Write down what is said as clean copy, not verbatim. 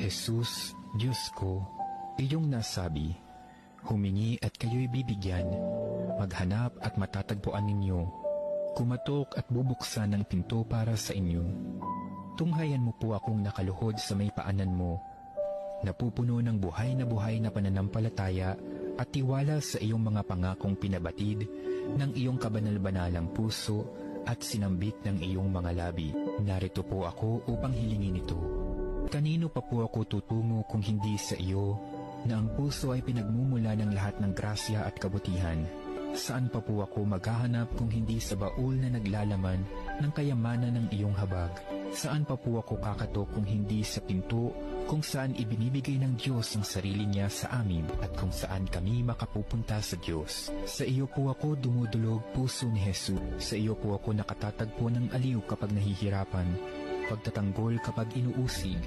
Jesus, Diyos ko, iyong nasabi, humingi at kayo'y bibigyan, maghanap at matatagpuan ninyo, kumatok at bubuksan ng pinto para sa inyo. Tunghayan mo po akong nakaluhod sa may paanan mo, napupuno ng buhay na pananampalataya at tiwala sa iyong mga pangakong pinabatid ng iyong kabanal-banalang puso at sinambit ng iyong mga labi. Narito po ako upang hilingin ito. Kanino pa po ako tutungo kung hindi sa iyo, na ang puso ay pinagmumula ng lahat ng grasya at kabutihan? Saan pa po ako maghahanap kung hindi sa baul na naglalaman ng kayamanan ng iyong habag? Saan pa po ako kakatok kung hindi sa pinto kung saan ibinibigay ng Diyos ang sarili niya sa amin at kung saan kami makapupunta sa Diyos? Sa iyo po ako dumudulog, puso ni Jesus. Sa iyo po ako nakatatagpo ng aliw kapag nahihirapan, pagtatanggol kapag inuusig,